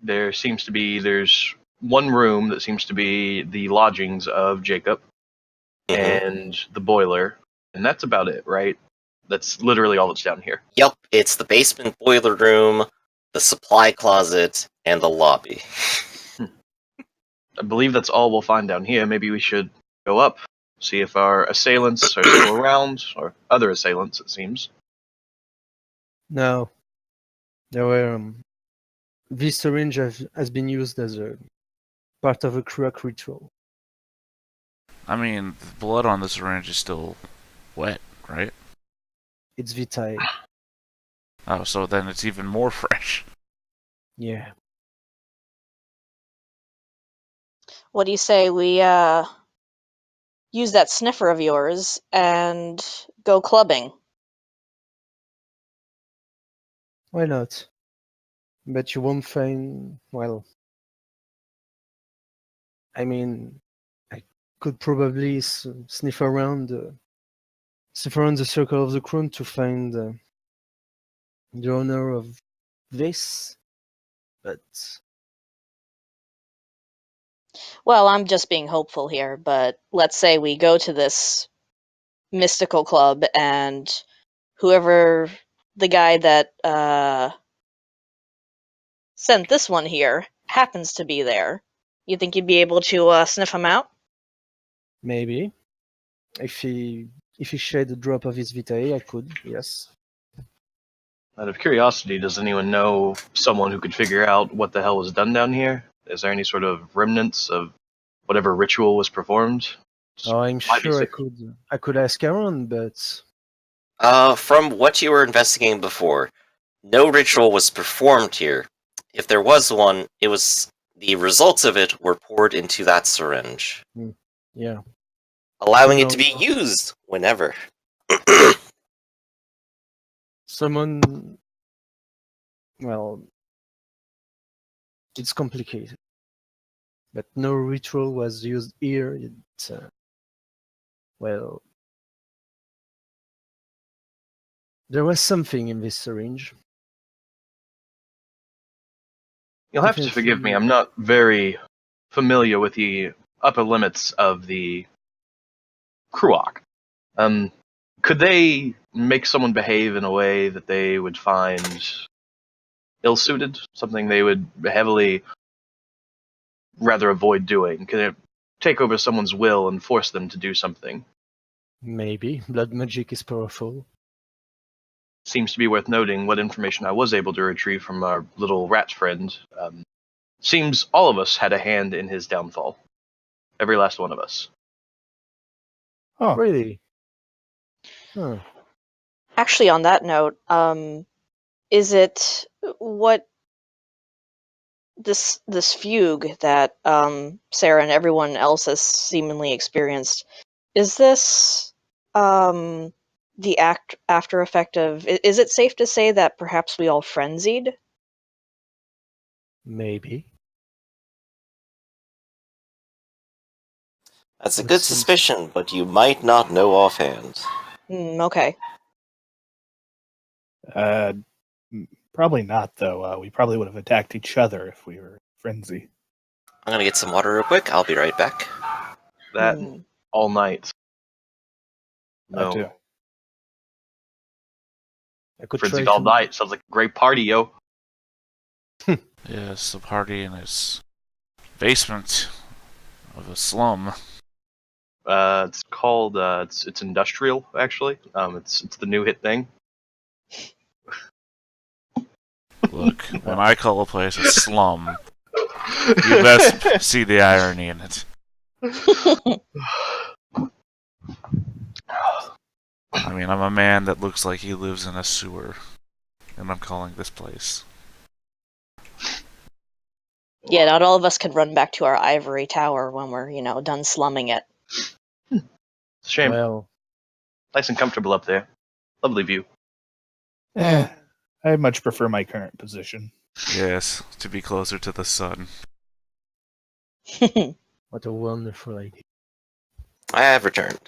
there's one room that seems to be the lodgings of Jacob and the boiler, and that's about it, right? That's literally all that's down here. Yep, it's the basement boiler room, the supply closet, and the lobby. I believe that's all we'll find down here. Maybe we should go up, see if our assailants are still around, or other assailants, it seems. No. There were... this syringe has been used as a part of a Kruak ritual. I mean, the blood on the syringe is still wet, right? It's VtR. Oh, so then it's even more fresh. Yeah. What do you say we use that sniffer of yours and go clubbing? Why not? But you won't find... well... I mean... I could probably sniff around the circle of the crown to find the owner of this, but... Well, I'm just being hopeful here, but let's say we go to this mystical club and whoever the guy that sent this one here happens to be there. You think you'd be able to sniff him out? Maybe. If he shed a drop of his VtR, I could, yes. Out of curiosity, does anyone know someone who could figure out what the hell was done down here? Is there any sort of remnants of whatever ritual was performed? Oh, I'm sure I could ask around, but... From what you were investigating before, no ritual was performed here. If there was one, it was... the results of it were poured into that syringe. Yeah. Allowing it to be used whenever. Someone... well... it's complicated. But no ritual was used here. It's... well... there was something in this syringe. You'll have to forgive me, I'm not very familiar with the upper limits of the Kruak. Could they make someone behave in a way that they would find ill-suited? Something they would heavily rather avoid doing? Could it take over someone's will and force them to do something? Maybe. Blood magic is powerful. Seems to be worth noting what information I was able to retrieve from our little rat friend. Seems all of us had a hand in his downfall. Every last one of us. Oh, really? Huh. Actually, on that note, is it what this fugue that Sarah and everyone else has seemingly experienced? Is this the after effect of? Is it safe to say that perhaps we all frenzied? Maybe. That's a good suspicion, but you might not know offhand. Okay. Probably not, though. We probably would have attacked each other if we were in frenzy. I'm gonna get some water real quick. I'll be right back. That all night. No. Too. I could frenzied all night. Sounds like a great party, yo. Yes, a party in his basement of a slum. It's called it's industrial actually. It's the new hit thing. Look, when I call a place a slum, you best see the irony in it. I mean, I'm a man that looks like he lives in a sewer, and I'm calling this place. Yeah, not all of us could run back to our ivory tower when we're, done slumming it. It's a shame. Well, nice and comfortable up there. Lovely view. I much prefer my current position. Yes, to be closer to the sun. what a wonderful idea. I have returned.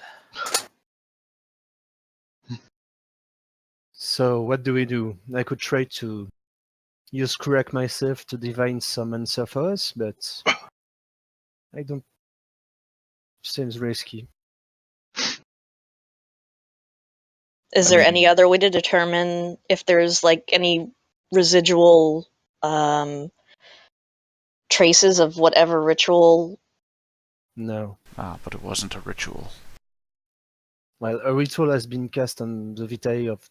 So, what do we do? I could try to use correct myself to divine some answer for us, but I don't. Seems risky. Is there any other way to determine if there's like any residual traces of whatever ritual? No. But it wasn't a ritual. Well, a ritual has been cast on the vitae of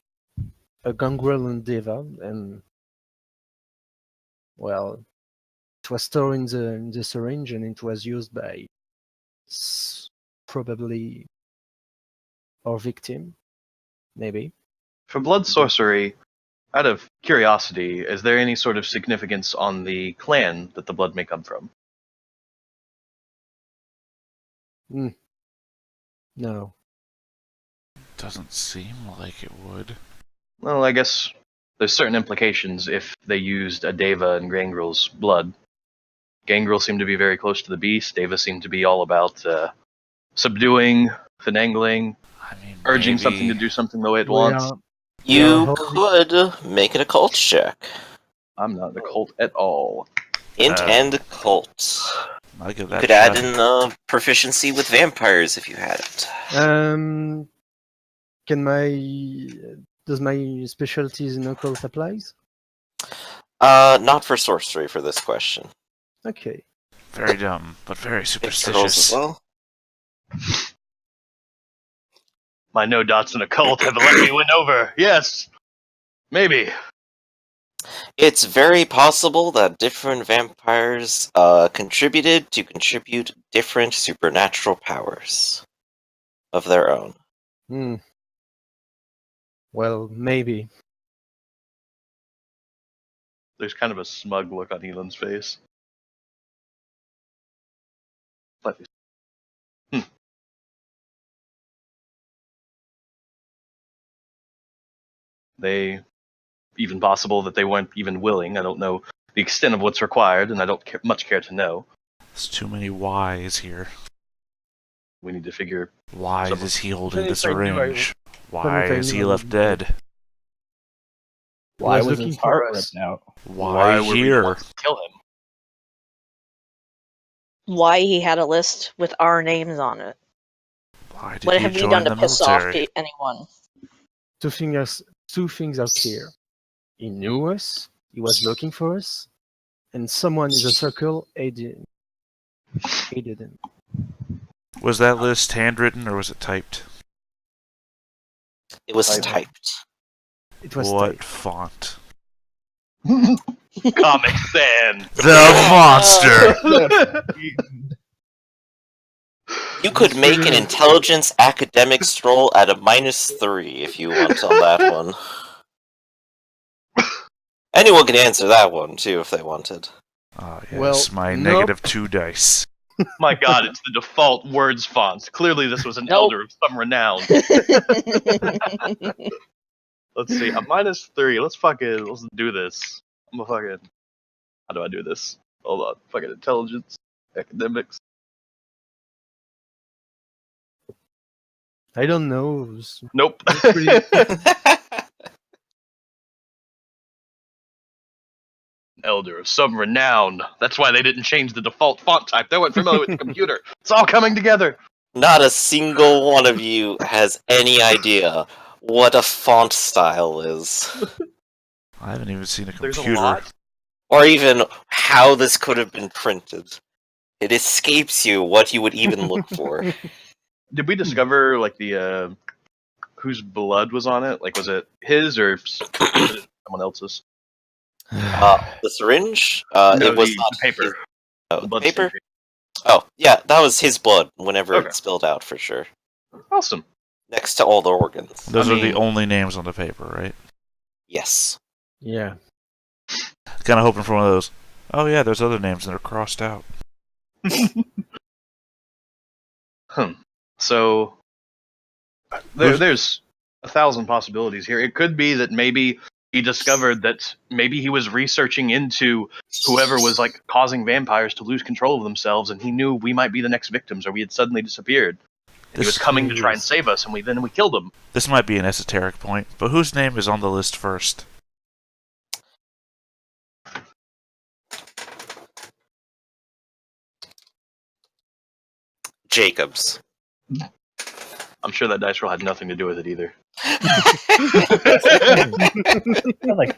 a gangrel and Deva, and well, it was stored in the syringe, and it was used by probably our victim, maybe. For blood sorcery, out of curiosity, is there any sort of significance on the clan that the blood may come from? No. Doesn't seem like it would. Well, I guess there's certain implications if they used a Deva and Gangrel's blood. Gangrel seemed to be very close to the beast. Deva seemed to be all about subduing, finagling, urging something to do something the way it wants. You could make an occult check. I'm not an occult at all. Int and occult. I'll give You that could a add shot. in proficiency with vampires if you had it. Does my specialties in occult applies? Not for sorcery for this question. Okay. Very dumb, but very Make rolls as superstitious. well. My no dots in occult have let me win over. Yes, maybe. It's very possible that different vampires contributed to contribute different supernatural powers of their own. Well, maybe. There's kind of a smug look on Elan's face. But, They, even possible that they weren't even willing. I don't know the extent of what's required, and I don't much care to know. There's too many whys here. We need to figure. Why Some- is he holding the If I knew, syringe? Why if I is he knew, I left would- dead? Why was was looking his for heart us. ripped out? Why were we the here? ones to kill him? Why he had a list with our names on it? Why did What he have you join done the to piss off military? anyone? Two things are clear. He knew us, he was looking for us, and someone in the circle aided him. Was that list handwritten or was it typed? It was Type. typed. It was What typed. font? Comic Sans. The monster! You could make an intelligence academics roll at a -3 if you want on that one. Anyone can answer that one too if they wanted. Oh yes, Well, my nope. -2 dice. My God, it's the default words font. Clearly, this was an Nope. elder of some renown. Let's see, a -3. Let's do this. I'm a fucking. How do I do this? Hold on. Fucking intelligence, academics. I don't know. Nope. Elder of some renown. That's why they didn't change the default font type. They weren't familiar with the computer. It's all coming together. Not a single one of you has any idea what a font style is. I haven't even seen a There's computer. a lot. Or even how this could have been printed. It escapes you what you would even look for. Did we discover like the whose blood was on it? Like, was it his or someone else's? The syringe? No, It was the not paper. his- The the blood paper? stain. Oh, yeah, that was his blood whenever Okay. it spilled out for sure. Awesome. Next to all the organs. Those I are the mean- only names on the paper, right? Yes. Yeah. Kind of hoping for one of those. Oh yeah, there's other names that are crossed out. So there's 1,000 possibilities here. It could be that maybe he discovered that maybe he was researching into whoever was like causing vampires to lose control of themselves, and he knew we might be the next victims, or we had suddenly disappeared. And he was coming to try and save us, and we killed him. This might be an esoteric point, but whose name is on the list first? Jacobs. I'm sure that dice roll had nothing to do with it either. I like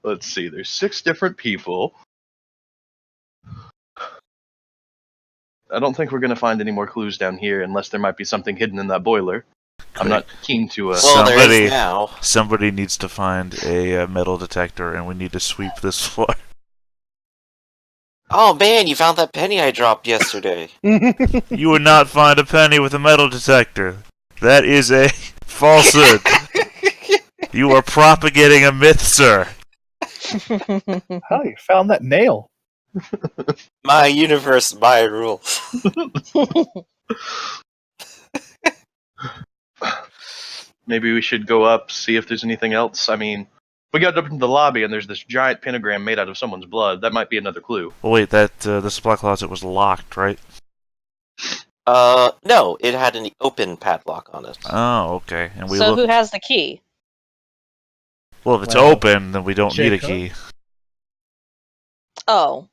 Let's see. There's 6 different people. I don't think we're going to find any more clues down here unless there might be something hidden in that boiler. I'm not keen to... Well, there is now. Somebody needs to find a metal detector, and we need to sweep this floor. Oh man, you found that penny I dropped yesterday. You would not find a penny with a metal detector. That is a falsehood. You are propagating a myth, sir. how you found that nail. My universe, my rules. Maybe we should go up, see if there's anything else. I mean, if we got up into the lobby and there's this giant pentagram made out of someone's blood, that might be another clue. Well, wait, that the supply closet was locked, right? No, it had an open padlock on it. Oh, okay. And we So looked. who has the key? Well, if it's Well, open, then we don't need a Jacob? key. Oh,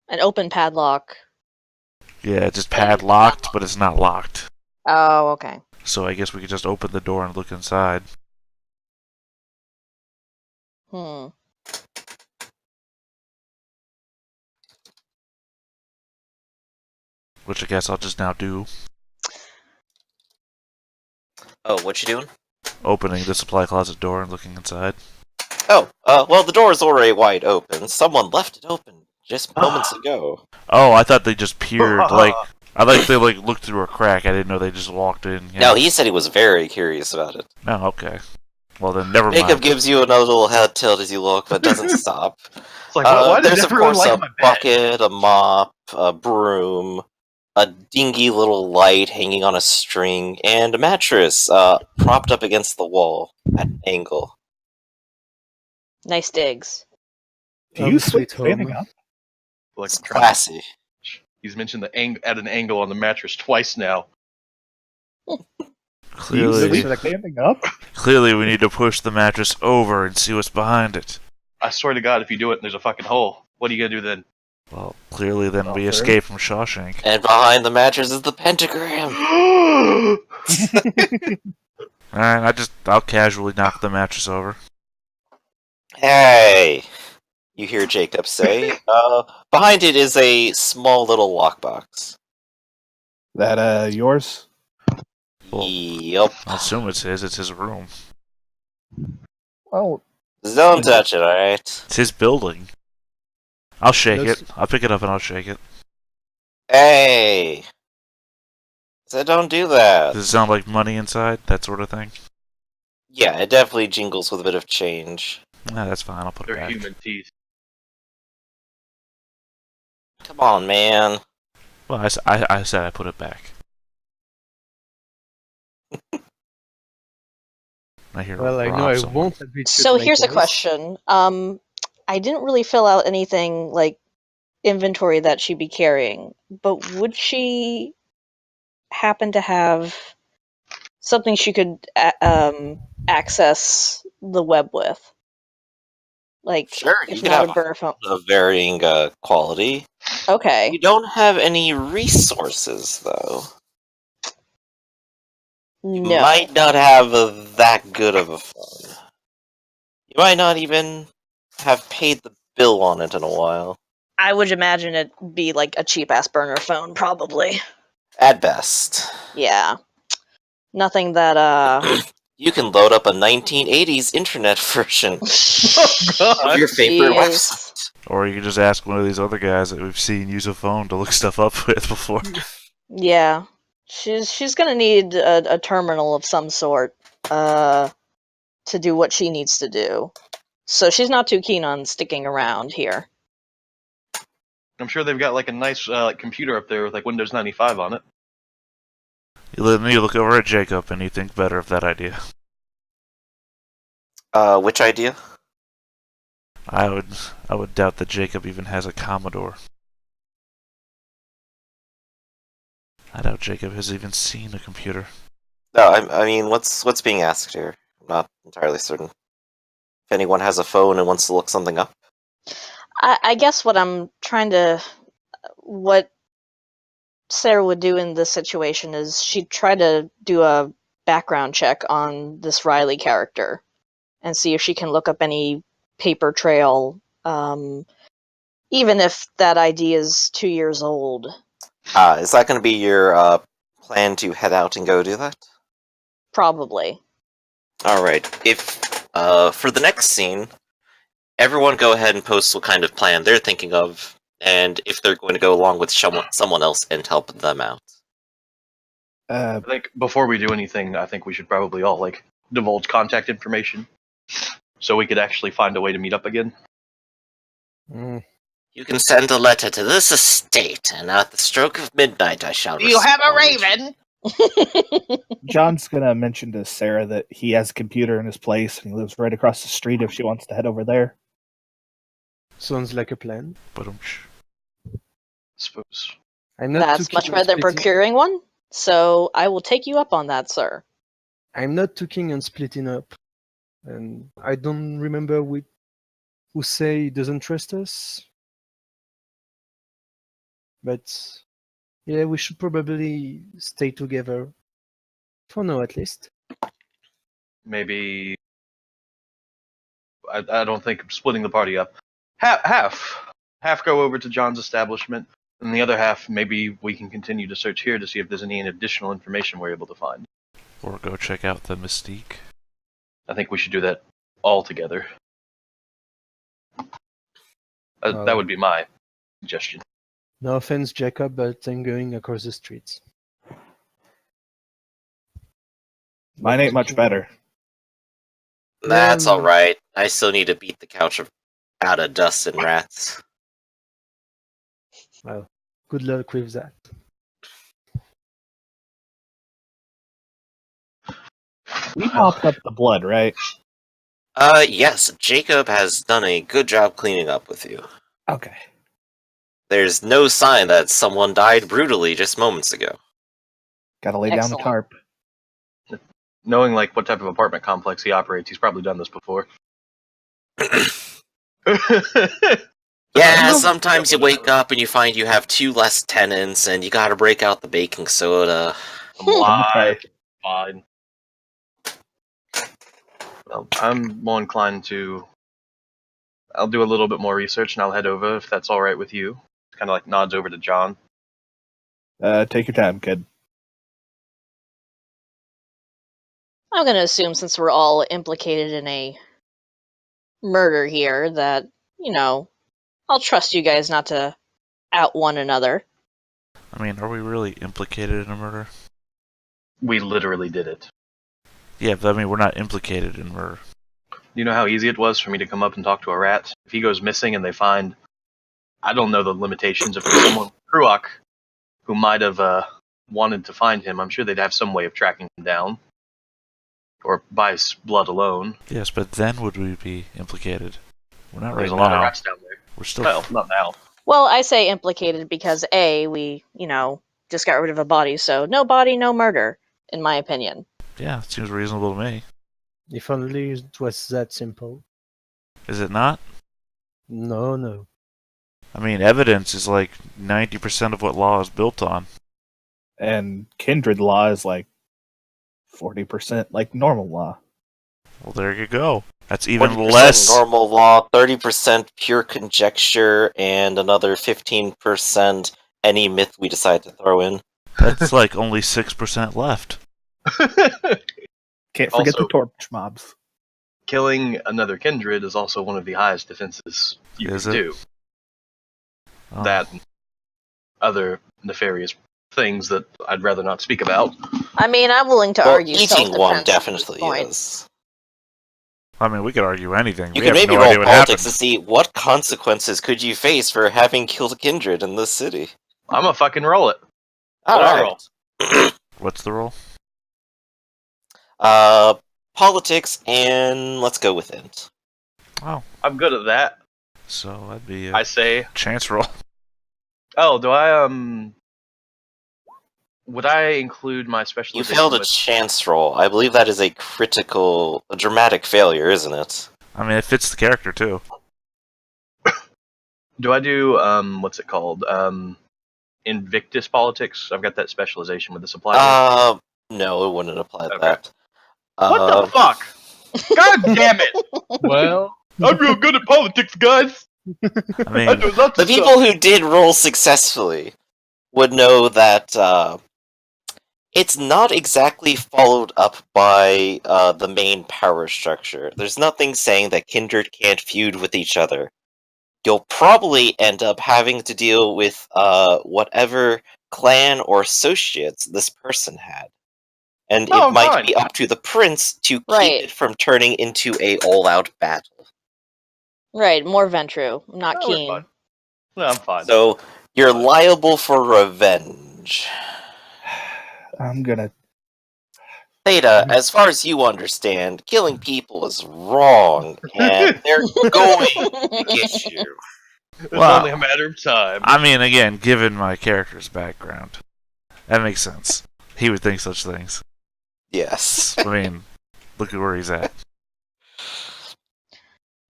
an open padlock. Yeah, it's just padlocked, but it's not locked. Oh, okay. So I guess we could just open the door and look inside. Hmm. Which I guess I'll just now do. Oh, what you doing? Opening the supply closet door and looking inside. Oh, well, the door is already wide open. Someone left it open just moments ago. Oh, I thought they just peered, like... I thought they, like, looked through a crack. I didn't know they just walked in. Yeah. No, he said he was very curious about it. Oh, okay. Well, then never Jacob mind. gives you another little head tilt as you look, but doesn't stop. It's like, why does There's of everyone course like a my bed? bucket, a mop, a broom, a dingy little light hanging on a string, and a mattress propped up against the wall at an angle. Nice digs. Do you Sweet sleep standing home. up? Like, It's classy. he's mentioned the at an angle on the mattress twice now. Do you Clearly, sleep standing up? clearly we need to push the mattress over and see what's behind it. I swear to God, if you do it and there's a fucking hole, what are you gonna do then? Well, clearly then we fair. escape from Shawshank. And behind the mattress is the pentagram. Alright, I'll casually knock the mattress over. Hey, you hear Jacob say. Behind it is a small little lockbox. That yours? Well, Yup. I assume it's his room. Well, Don't touch it, alright? It's his building. I'll shake Looks- it. I'll pick it up and I'll shake it. Hey! So don't do that. Does it sound like money inside? That sort of thing? Yeah, it definitely jingles with a bit of change. Nah, that's fine. I'll put it They're back. human teeth. Come on, man. Well, I said I put it back. I hear Well, I Rob know I somewhere. won't admit to So my here's a voice. question. I didn't really fill out anything like inventory that she'd be carrying, but would she happen to have something she could access the web with? Like, Sure, you if could not have a burner phone. of varying quality. Okay. You don't have any resources, though. You No. might not have that good of a phone. You might not even have paid the bill on it in a while. I would imagine it'd be like a cheap ass burner phone, probably. At best. Yeah. Nothing that You can load up a 1980s internet version God. of your favorite Jeez. website. Or you can just ask one of these other guys that we've seen use a phone to look stuff up with before. Yeah. She's gonna need a terminal of some sort to do what she needs to do. So she's not too keen on sticking around here. I'm sure they've got like a nice computer up there with like Windows 95 on it. You look over at Jacob and you think better of that idea. Which idea? I would doubt that Jacob even has a Commodore. I doubt Jacob has even seen a computer. No, I mean, what's being asked here? I'm not entirely certain. If anyone has a phone and wants to look something up. I guess what I'm trying to... What Sarah would do in this situation is she'd try to do a background check on this Riley character and see if she can look up any paper trail, even if that ID is 2 years old. Is that going to be your plan to head out and go do that? Probably. Alright, if for the next scene, everyone go ahead and post what kind of plan they're thinking of, and if they're going to go along with someone else and help them out. I think before we do anything, I think we should probably all divulge contact information, so we could actually find a way to meet up again. You can send a letter to this estate, and at the stroke of midnight I shall You have a respond. raven. John's gonna mention to Sarah that he has a computer in his place and he lives right across the street if she wants to head over there. Sounds like a plan. But Suppose. I'm not That's too much keen better on than splitting- procuring one, so I will take you up on that, sir. I'm not too keen on splitting up, and I don't remember who say he doesn't trust us. But yeah, we should probably stay together for now, at least. Maybe. I don't think splitting the party up. Half go over to John's establishment, and the other half maybe we can continue to search here to see if there's any additional information we're able to find. or go check out the Mystique. I think we should do that all together. That would be my suggestion. No offense, Jacob, but I'm going across the streets. Mine ain't much better. That's alright. I still need to beat the couch out of dust and rats. Well, good luck with that. We mopped up the blood, right? Yes, Jacob has done a good job cleaning up with you. Okay. There's no sign that someone died brutally just moments ago. Gotta lay down the Excellent. tarp. Knowing what type of apartment complex he operates, he's probably done this before. Yeah, sometimes you wake up and you find you have 2 less tenants and you gotta break out the baking soda. Why? Fine. Well, I'm more inclined to... I'll do a little bit more research and I'll head over if that's alright with you. Kind of nods over to John. Take your time, kid. I'm going to assume since we're all implicated in a murder here that, I'll trust you guys not to out one another. I mean, are we really implicated in a murder? We literally did it. Yeah, but I mean, we're not implicated in murder. You know how easy it was for me to come up and talk to a rat? If he goes missing and they find... I don't know the limitations. If there's someone, Kruok, who might have wanted to find him, I'm sure they'd have some way of tracking him down. Or by blood alone. Yes, but then would we be implicated? We're not There's right a lot of now. rats down there. We're still... Well, not now. Well, I say implicated because A, we, just got rid of a body, so no body, no murder, in my opinion. Yeah, it seems reasonable to me. If only it was that simple. Is it not? No. I mean, evidence is 90% of what law is built on. And kindred law is 40% like normal law. Well, there you go. That's even 20% less. normal law, 30% pure conjecture, and another 15% any myth we decide to throw in. That's only 6% left. Can't forget Also- the torch mobs. Killing another kindred is also one of the highest defenses you Is can it? do. Oh. That and other nefarious things that I'd rather not speak about. I mean, I'm willing to Well, argue eating one self-defense at this definitely point. is. I mean, we could argue anything. You we could have maybe no roll idea what politics to happened. see what consequences could you face for having killed a kindred in this city. I'm gonna fucking roll it. What do I roll? Alright. What's the role? Politics, and let's go with int. Oh, I'm good at that. so that'd be I a say. chance roll. Oh, do I would I include my You specialization failed a with... chance roll. I believe that is a dramatic failure, isn't it? I mean, it fits the character, too. Do I do what's it called? Invictus politics? I've got that specialization with the supply. No, it wouldn't apply to Okay. that. What the fuck? God damn it! Well, I'm real good at politics, guys. I I mean, know lots The of people who did roll successfully would know that it's not exactly followed up by the main power structure. There's nothing saying that kindred can't feud with each other. You'll probably end up having to deal with whatever clan or associates this person had. And Oh, it might fine. be up to the prince to Right. keep it from turning into a all-out battle. Right, more Ventru. I'm not Oh, we're keen. fine. No, I'm fine. So you're liable for revenge. I'm gonna. Theta, as far as you understand, killing people is wrong, and they're going to get you. It's Wow. only a matter of time. I mean, again, given my character's background, that makes sense. He would think such things. Yes. I mean, look at where he's at.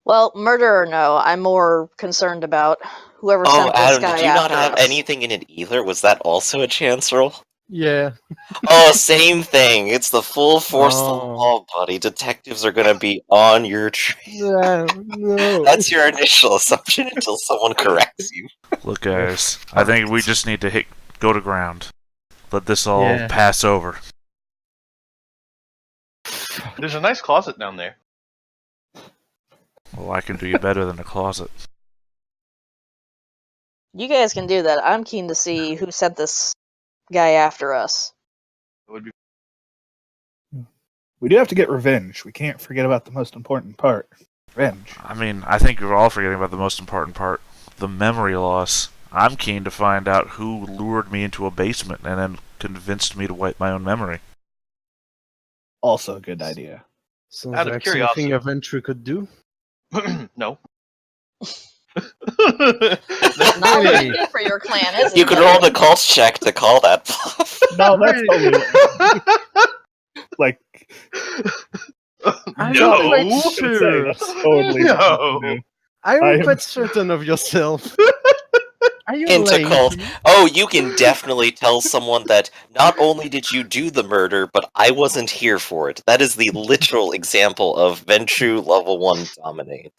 Well, murder or no, I'm more concerned about whoever Oh, sent this Adam, guy did you not after have us. anything in it either? Was that also a chance roll? Yeah. Oh, same thing. It's the full force of the Oh. law, buddy. Detectives are gonna be on your trail. No. That's your initial assumption until someone corrects you. Look, guys, I think we just need to go to ground. Let this all Yeah. pass over. There's a nice closet down there. Well, I can do you better than a closet. You guys can do that. I'm keen to see who sent this guy after us. It would be We do have to get revenge. We can't forget about the most important part. Revenge. I mean, I think we're all forgetting about the most important part, the memory loss. I'm keen to find out who lured me into a basement and then convinced me to wipe my own memory. Also a good idea. Sounds Out of like curiosity. something a Ventru could do. no. Not really good for your clan, is it? You could roll the cult check to call that bluff. No, that's totally like. I'm No. not quite I was gonna say, sure. that's totally No. Are I you am- quite certain of yourself? Are you Into lying cult. to me? Oh, you can definitely tell someone that not only did you do the murder, but I wasn't here for it. That is the literal example of Ventru level 1 dominate.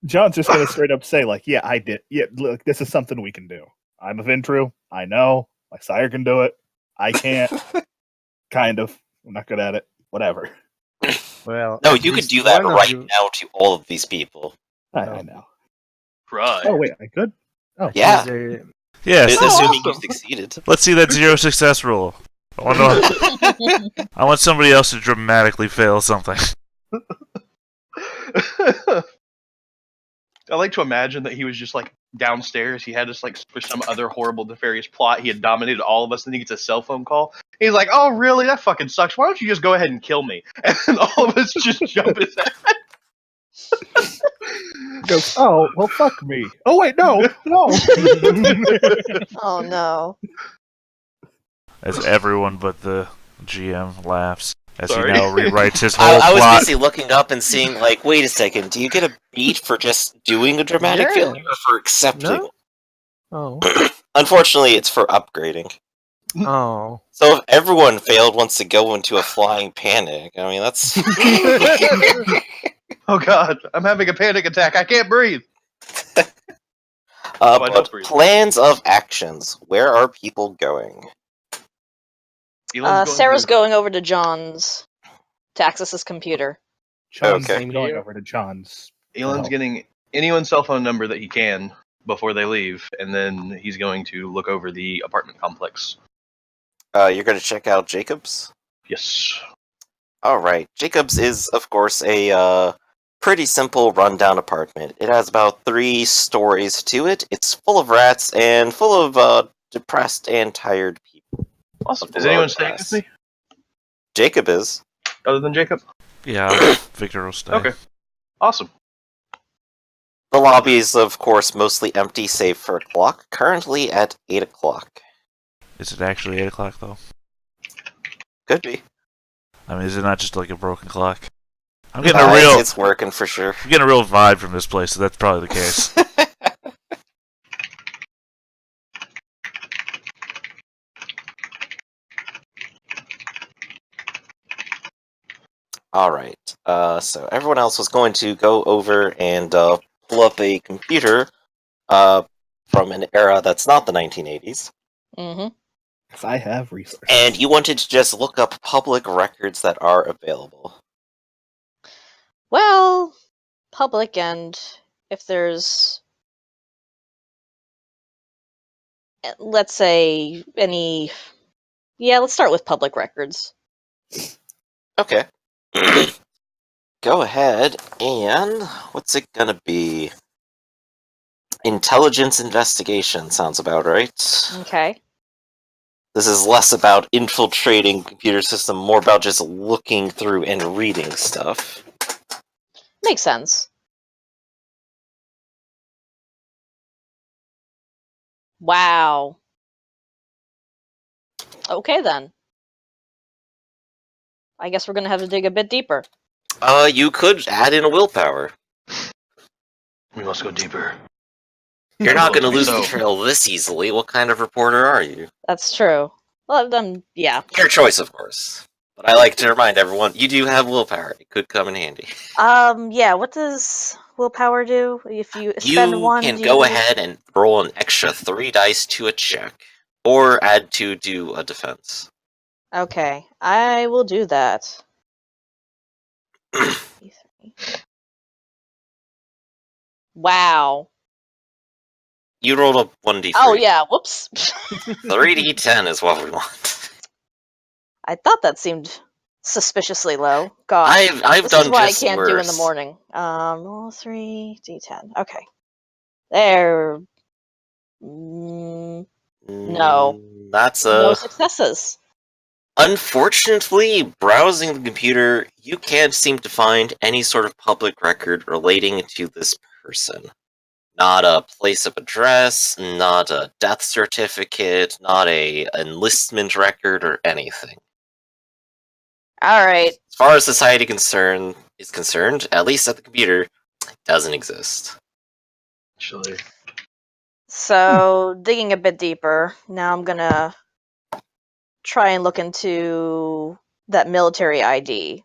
John's just gonna straight up say, like, yeah, I did. Yeah, look, this is something we can do. I'm a Ventru. I know. My sire can do it. I can't. Kind of. I'm not good at it. Whatever. Well, No, at you could least do that one of right you- now to all of these people. I know. Right. Oh wait, I could. Oh Yeah. Is Yes, Assuming you awesome. succeeded. let's see that 0 success roll. I want somebody else to dramatically fail something. I like to imagine that he was just like downstairs. He had us like for some other horrible nefarious plot. He had dominated all of us, and he gets a cell phone call. He's like, "Oh, really? That fucking sucks. Why don't you just go ahead and kill me?" And then all of us just jump his ass. goes. Oh well, fuck me. Oh wait, no. Oh no. As everyone but the GM laughs as Sorry. he now rewrites his whole I was plot. busy looking up and seeing, like, wait a second, do you get a beat for just doing a dramatic Yeah. failure or for accepting? No? Oh. Unfortunately, it's for upgrading. Oh. So if everyone failed wants to go into a flying panic, I mean, that's... Oh god, I'm having a panic attack. I can't breathe. I don't but breathe. plans of actions. Where are people going? Elon's going Sarah's to- going over to John's to access his computer. John's Okay. going over to John's. Elon's Oh. getting anyone's cell phone number that he can before they leave, and then he's going to look over the apartment complex. You're going to check out Jacobs? Yes. Alright. Jacobs is, of course, a pretty simple rundown apartment. It has about 3 stories to it. It's full of rats and full of depressed and tired people. Awesome. Below Is anyone the staying grass. with me Jacob is. other than Jacob? Yeah, Victor will stay. Okay. Awesome. The lobby is, of course, mostly empty save for a clock, currently at 8 o'clock. Is it actually 8 o'clock, though? Could be. I mean, is it not just like a broken clock? I'm getting a real, It's working for sure. I'm getting a real vibe from this place, so that's probably the case. Alright, so everyone else was going to go over and pull up a computer from an era that's not the 1980s. Mm-hmm. Because I have resources. And you wanted to just look up public records that are available. Well, public, and if there's, let's say, any... Yeah, let's start with public records. Okay. Go ahead, and what's it gonna be? Intelligence investigation sounds about right. Okay. This is less about infiltrating computer system, more about just looking through and reading stuff. Makes sense. Wow. Okay, then. I guess we're gonna have to dig a bit deeper. You could add in a willpower. We must go deeper. You're not gonna lose So- the trail this easily. What kind of reporter are you? That's true. Well, then, yeah. Your choice, of course. But I like to remind everyone, you do have willpower. It could come in handy. Yeah, what does willpower do? If you spend You one, can do go you- ahead and roll an extra 3 dice to a check. Or add 2 to a defense. Okay, I will do that. Wow. You rolled a 1d3. Oh, yeah, whoops. 3d10 is what we want. I thought that seemed suspiciously low. God, I've this done is what just I can't worse. do in the morning. Roll 3d10. Okay. There. No. That's No successes. Unfortunately, browsing the computer, you can't seem to find any sort of public record relating to this person. Not a place of address, not a death certificate, not a enlistment record, or anything. Alright. As far as society is concerned, at least at the computer, it doesn't exist. Actually, So, digging a bit deeper, now I'm gonna try and look into that military ID.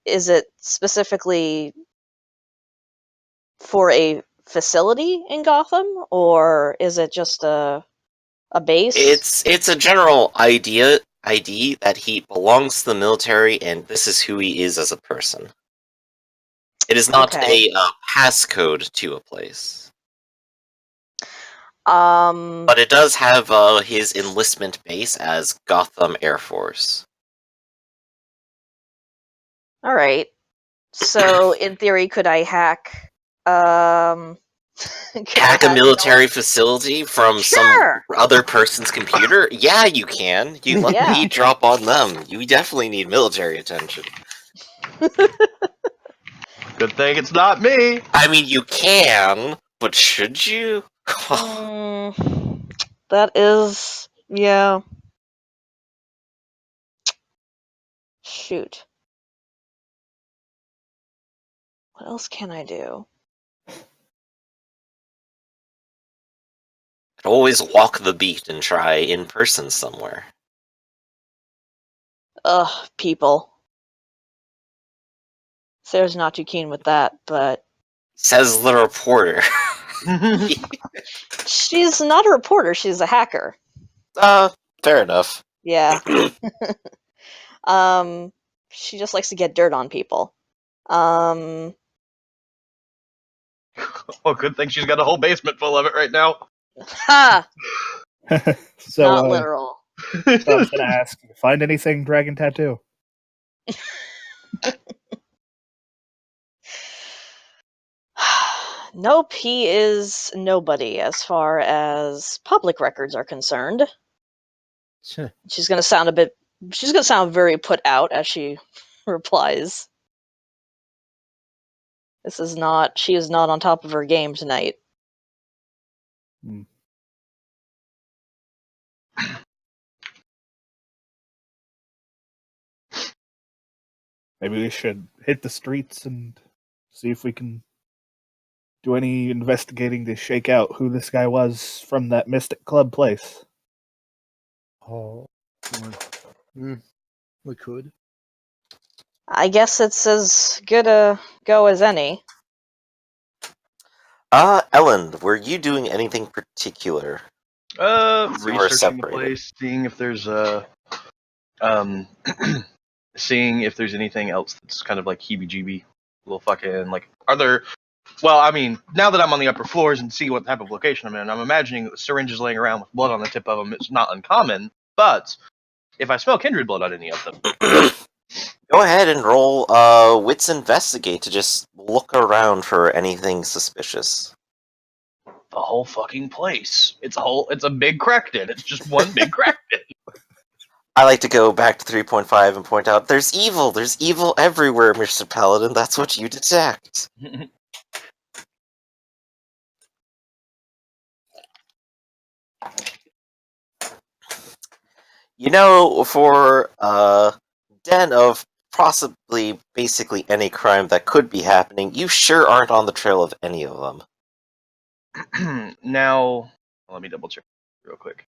Is it specifically for a facility in Gotham, or is it just a base? It's a general ID that he belongs to the military, and this is who he is as a person. It is not Okay. a passcode to a place. But But it does have his enlistment base as Gotham Air Force. all right. So, in theory, could I hack? could I Hack a military facility from Sure. some other person's computer? Yeah, you can. You let Yeah. me drop on them. You definitely need military attention. good thing it's not me. I mean, you can, but should you? That is, yeah. Shoot. What else can I do? Always walk the beat and try in person somewhere. Ugh, people. Sarah's not too keen with that, but Says the reporter. she's not a reporter, she's a hacker. Fair enough. Yeah. She just likes to get dirt on people. Oh, good thing she's got a whole basement full of it right now. Ha! So, Not literal. so I was gonna ask, find anything Dragon Tattoo? Nope, he is nobody as far as public records are concerned. Sure. She's gonna sound very put out as she replies. She is not on top of her game tonight. Maybe we should hit the streets and see if we can do any investigating to shake out who this guy was from that Mystic Club place. Oh, we could. I guess it's as good a go as any. Ellen, were you doing anything particular? You were Researching the separated. place, seeing if there's um, seeing if there's anything else that's kind of like heebie-jeebie, little fucking like. Are there? Well, I mean, now that I'm on the upper floors and see what type of location I'm in, I'm imagining that the syringes laying around with blood on the tip of them is not uncommon. But if I smell kindred blood on any of them, Go ahead and roll Wits Investigate to just look around for anything suspicious. the whole fucking place. It's a big crack den. It's just one big crack den. I like to go back to 3.5 and point out, there's evil everywhere, Mr. Paladin, that's what you detect. You know, for a den of possibly basically any crime that could be happening, you sure aren't on the trail of any of them. Now, let me double check real quick.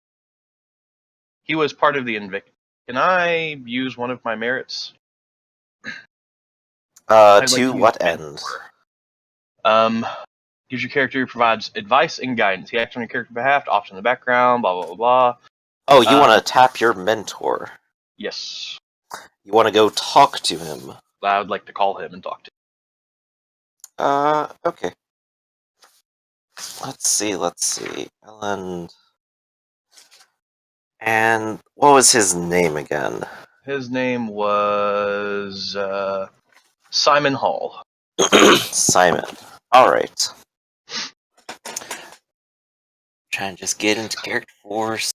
He was part of the Invict. Can I use one of my merits? I'd like To use what Mentor. end? Gives your character who provides advice and guidance. He acts on your character's behalf, often in the background, blah, blah, blah, blah. Oh, you want to tap your mentor. Yes. You want to go talk to him. I would like to call him and talk to him. Okay. Let's see. Ellen... And what was his name again? His name was Simon Hall. Simon. Alright. Trying to just get into character for